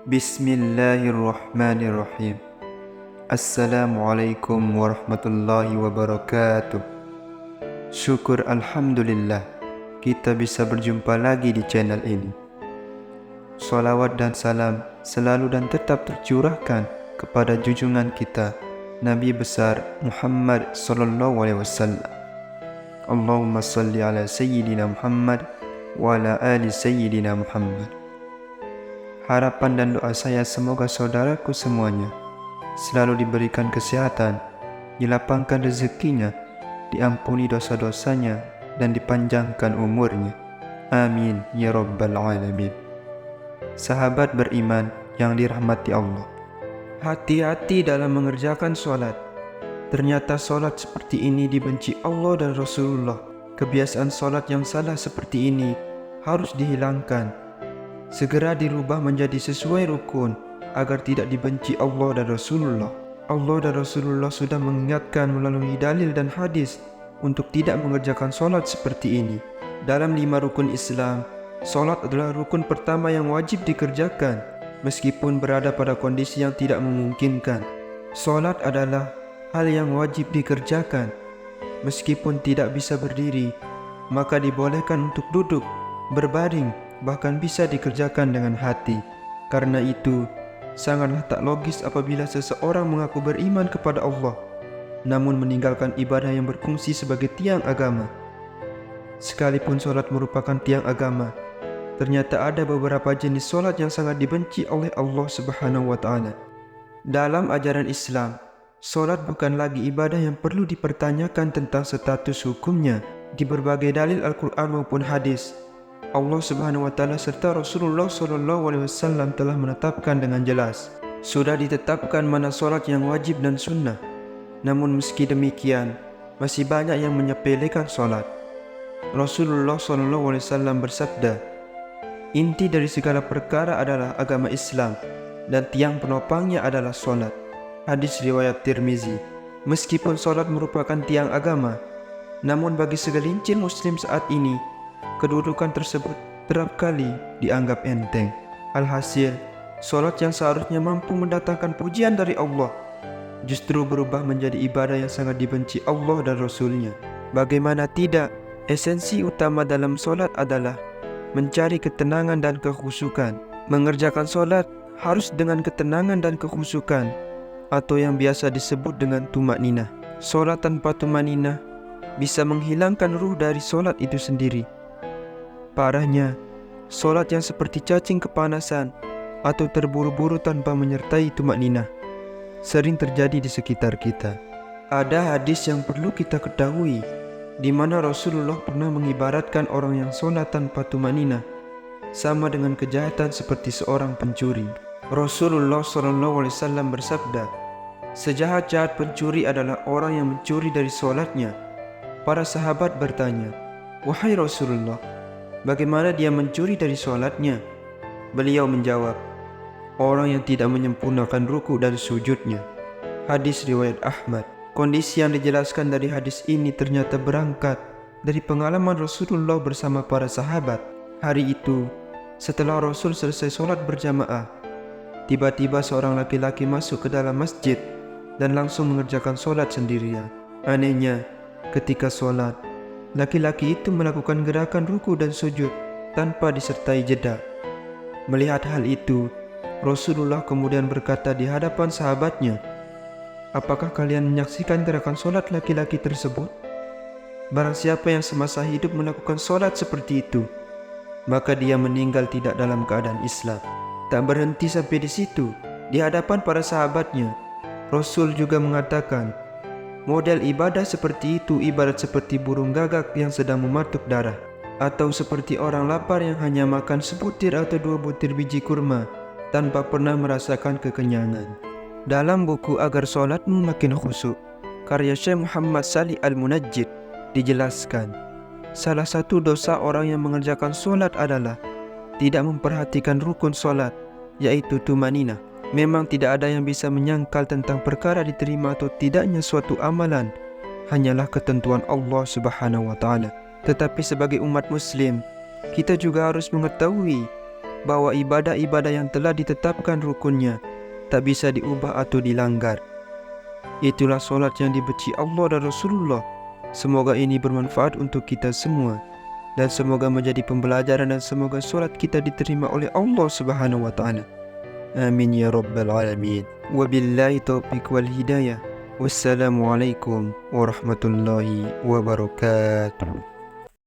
Bismillahirrahmanirrahim. Assalamualaikum warahmatullahi wabarakatuh. Syukur Alhamdulillah kita bisa berjumpa lagi di channel ini. Salawat dan salam selalu dan tetap tercurahkan kepada junjungan kita Nabi besar Muhammad sallallahu alaihi wasallam. Allahumma salli ala sayyidina Muhammad wa ala ali sayyidina Muhammad. Harapan dan doa saya semoga saudaraku semuanya selalu diberikan kesehatan, dilapangkan rezekinya, diampuni dosa-dosanya, dan dipanjangkan umurnya. Amin ya rabbal alamin. Sahabat beriman yang dirahmati Allah, hati-hati dalam mengerjakan sholat. Ternyata sholat seperti ini dibenci Allah dan Rasulullah. Kebiasaan sholat yang salah seperti ini harus dihilangkan, segera dirubah menjadi sesuai rukun agar tidak dibenci Allah dan Rasulullah. Allah dan Rasulullah sudah mengingatkan melalui dalil dan hadis untuk tidak mengerjakan sholat seperti ini. Dalam 5 rukun Islam, sholat adalah rukun pertama yang wajib dikerjakan meskipun berada pada kondisi yang tidak memungkinkan. Sholat adalah hal yang wajib dikerjakan meskipun tidak bisa berdiri, maka dibolehkan untuk duduk, berbaring, bahkan bisa dikerjakan dengan hati. Karena itu, sangatlah tak logis apabila seseorang mengaku beriman kepada Allah, namun meninggalkan ibadah yang berfungsi sebagai tiang agama. Sekalipun sholat merupakan tiang agama, ternyata ada beberapa jenis sholat yang sangat dibenci oleh Allah Subhanahu wa Ta'ala. Dalam ajaran Islam, sholat bukan lagi ibadah yang perlu dipertanyakan tentang status hukumnya di berbagai dalil Al-Quran maupun hadis. Allah Subhanahu wa Ta'ala serta Rasulullah sallallahu alaihi wasallam telah menetapkan dengan jelas. Sudah ditetapkan mana sholat yang wajib dan sunnah. Namun meski demikian, masih banyak yang menyepelekan sholat. Rasulullah sallallahu alaihi wasallam bersabda, "Inti dari segala perkara adalah agama Islam, dan tiang penopangnya adalah sholat." Hadis riwayat Tirmizi. Meskipun sholat merupakan tiang agama, namun bagi segelintir muslim saat ini, kedudukan tersebut kerap kali dianggap enteng. Alhasil, sholat yang seharusnya mampu mendatangkan pujian dari Allah justru berubah menjadi ibadah yang sangat dibenci Allah dan Rasulnya. Bagaimana tidak, esensi utama dalam sholat adalah mencari ketenangan dan kekhusyukan. Mengerjakan sholat harus dengan ketenangan dan kekhusyukan, atau yang biasa disebut dengan tumakninah. Sholat tanpa tumakninah bisa menghilangkan ruh dari sholat itu sendiri. Parahnya, sholat yang seperti cacing kepanasan atau terburu-buru tanpa menyertai tumakninah sering terjadi di sekitar kita. Ada hadis yang perlu kita ketahui, di mana Rasulullah pernah mengibaratkan orang yang sholat tanpa tumakninah sama dengan kejahatan seperti seorang pencuri. Rasulullah SAW bersabda, "Sejahat-jahat pencuri adalah orang yang mencuri dari sholatnya." Para sahabat bertanya, "Wahai Rasulullah, bagaimana dia mencuri dari sholatnya?" Beliau menjawab, "Orang yang tidak menyempurnakan ruku dan sujudnya." Hadis riwayat Ahmad. Kondisi yang dijelaskan dari hadis ini ternyata berangkat dari pengalaman Rasulullah bersama para sahabat. Hari itu, setelah Rasul selesai sholat berjamaah, tiba-tiba seorang laki-laki masuk ke dalam masjid dan langsung mengerjakan sholat sendirian. Anehnya, ketika sholat, laki-laki itu melakukan gerakan ruku dan sujud tanpa disertai jeda. Melihat hal itu, Rasulullah kemudian berkata di hadapan sahabatnya, "Apakah kalian menyaksikan gerakan sholat laki-laki tersebut? Barang siapa yang semasa hidup melakukan sholat seperti itu, maka dia meninggal tidak dalam keadaan Islam." Tak berhenti sampai di situ. Di hadapan para sahabatnya, Rasul juga mengatakan, model ibadah seperti itu ibarat seperti burung gagak yang sedang mematuk darah, atau seperti orang lapar yang hanya makan sebutir atau 2 butir biji kurma tanpa pernah merasakan kekenyangan. Dalam buku Agar Sholatmu Makin Khusyuk, karya Syekh Muhammad Salih Al-Munajjid, dijelaskan, Salah satu dosa orang yang mengerjakan solat adalah tidak memperhatikan rukun solat, yaitu tumanina. Memang tidak ada yang bisa menyangkal tentang perkara diterima atau tidaknya suatu amalan, hanyalah ketentuan Allah Subhanahu wa Ta'ala. Tetapi sebagai umat Muslim, kita juga harus mengetahui bahwa ibadah-ibadah yang telah ditetapkan rukunnya tak bisa diubah atau dilanggar. Itulah solat yang dibenci Allah dan Rasulullah. Semoga ini bermanfaat untuk kita semua, dan semoga menjadi pembelajaran, dan semoga solat kita diterima oleh Allah Subhanahu wa Ta'ala. Amin ya rabbal alamin. Wabillahi taufiq wal hidayah. Wassalamualaikum warahmatullahi wabarakatuh.